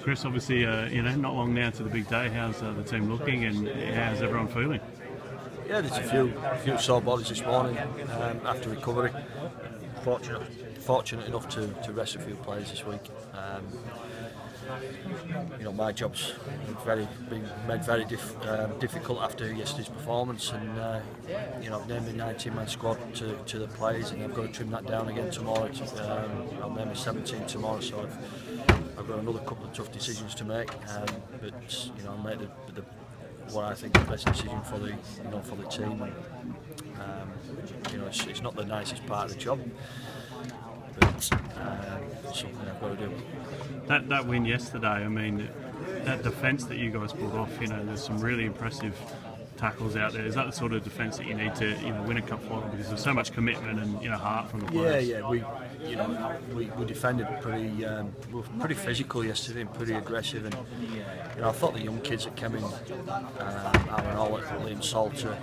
Chris, obviously, not long now to the big day. How's the team looking, and how's everyone feeling? Yeah, there's a few sore bodies this morning after recovery. Fortunate enough to rest a few players this week. My job's been made very difficult after yesterday's performance, and I've named the 19-man squad to the players, and I've got to trim that down again tomorrow. I'll name the 17 tomorrow, so I've got another couple of tough decisions to make. But I made what I think is the best decision for the team. It's not the nicest part of the job, but it's something I've got to do. That win yesterday, I mean, that defence that you guys pulled off, there's some really impressive tackles out there. Is that the sort of defence that you need to win a cup final, because there's so much commitment and heart from the players? Yeah. We defended pretty physical yesterday and pretty aggressive, and I thought the young kids that came in, Aaron Ollett, Liam Salter,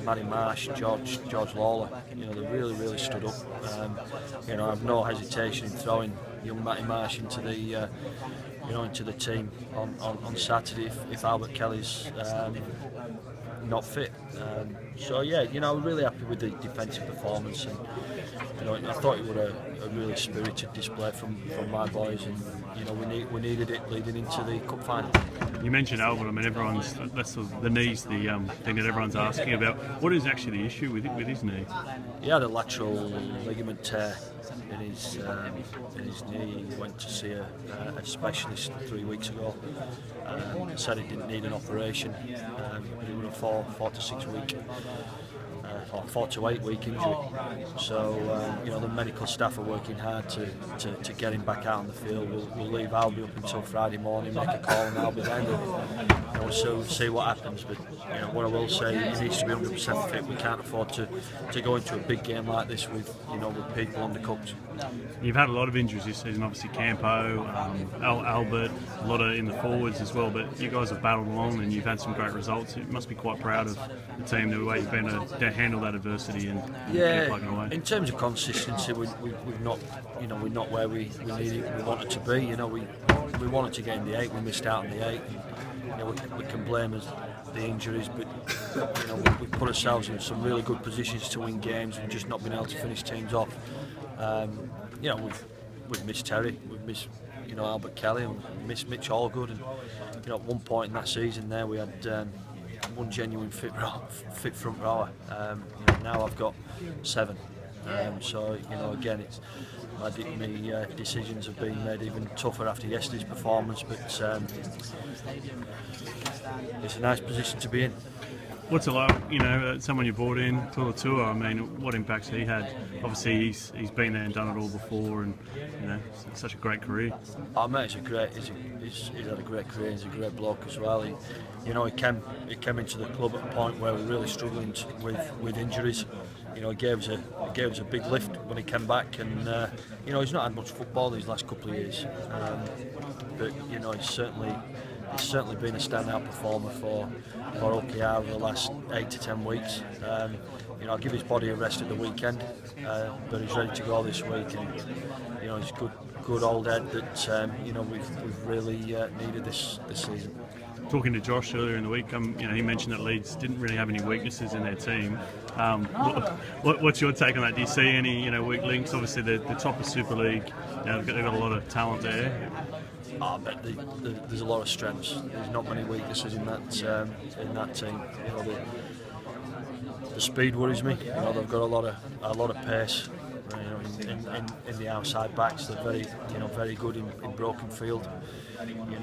Matty Marsh, George Lawler, they really stood up. I have no hesitation in throwing young Matty Marsh into the team on Saturday if Albert Kelly's not fit. I'm really happy with the defensive performance, and I thought it was a really spirited display from my boys, and we needed it leading into the cup final. You mentioned Albert. I mean, that's the knee's the thing that everyone's asking about. What is actually the issue with his knee? He had a lateral ligament tear in his knee. He went to see a specialist 3 weeks ago. Said he didn't need an operation, but it was a 4 to 6 week. Or 4 to 8 week injury. So the medical staff are working hard to get him back out on the field. We'll leave Albie up until Friday morning, make a call, and Albie then. We'll see what happens. But what I will say, he needs to be 100% fit. We can't afford to go into a big game like this with people undercooked. You've had a lot of injuries this season, obviously Campo, Albert, a lot in the forwards as well, but you guys have battled along and you've had some great results. You must be quite proud of the team, the way you've been able to handle that adversity and keep plugging away. In terms of consistency, we're not where we wanted to be. We wanted to get in the 8, we missed out on the 8. We can blame the injuries, but we put ourselves in some really good positions to win games and just not been able to finish teams off. We've missed Terry, we've missed Albert Kelly, and we've missed Mitch Allgood, and at one point in that season there we had one genuine fit front rower. Now I've got 7. So again, it's my decisions have been made even tougher after yesterday's performance, but it's a nice position to be in. What's it like, someone you brought in, Tua? I mean, what impacts he had? Obviously, he's been there and done it all before, and it's such a great career. Oh mate, he's had a great career. He's a great bloke as well. He came into the club at a point where we were really struggling with injuries. He gave us a big lift when he came back, and he's not had much football these last couple of years, but he's certainly been a standout performer for OKR over the last 8 to 10 weeks. I'll give his body a rest at the weekend, but he's ready to go this week, and he's good old head that we've really needed this season. Talking to Josh earlier in the week, he mentioned that Leeds didn't really have any weaknesses in their team. What's your take on that? Do you see any weak links? Obviously, the top of Super League, they've got a lot of talent there. But there's a lot of strengths. There's not many weaknesses in that team. The speed worries me. They've got a lot of pace. In the outside backs, they're very good in broken field. In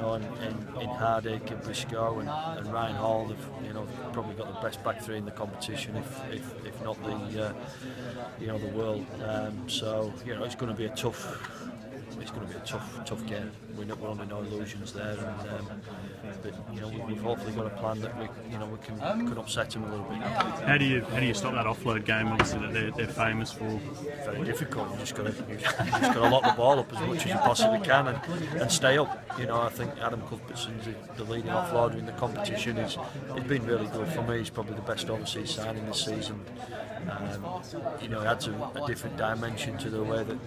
Hardick and Briscoe and Ryan Hall, they've probably got the best back three in the competition, if not the world. So it's going to be a tough. It's going to be a tough game. We're under no illusions there, but we've hopefully got a plan that we can upset them a little bit. How do you stop that offload game? Obviously, that they're famous for. Very difficult. You just got to lock the ball up as much as you possibly can and stay up. I think Adam Cuthbertson's the leading offloader in the competition. He's been really good for me. He's probably the best overseas signing this season. You know, it adds a different dimension to the way that,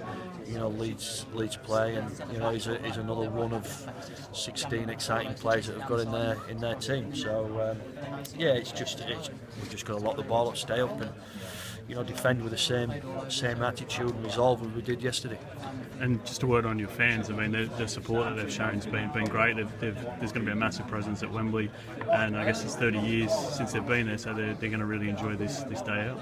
you know, Leeds play, and you know, he's another one of 16 exciting players that have got in their team. So yeah, we've just got to lock the ball up, stay up, and you know, defend with the same attitude and resolve as we did yesterday. And just a word on your fans. I mean, the support that they've shown has been great. There's going to be a massive presence at Wembley, and I guess it's 30 years since they've been there, so they're going to really enjoy this day out.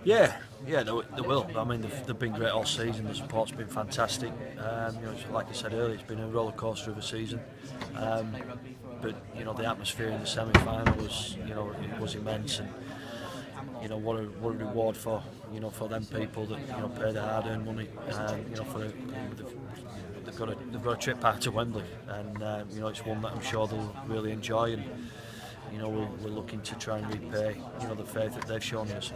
Yeah, they will. I mean, they've been great all season. The support's been fantastic. You know, like I said earlier, it's been a roller coaster of a season. But you know, the atmosphere in the semi-final was immense, and you know, what a reward for them people that, you know, pay their hard-earned money. You know, they've got a trip back to Wembley, and you know, it's one that I'm sure they'll really enjoy. And you know, we're looking to try and repay, you know, the faith that they've shown us.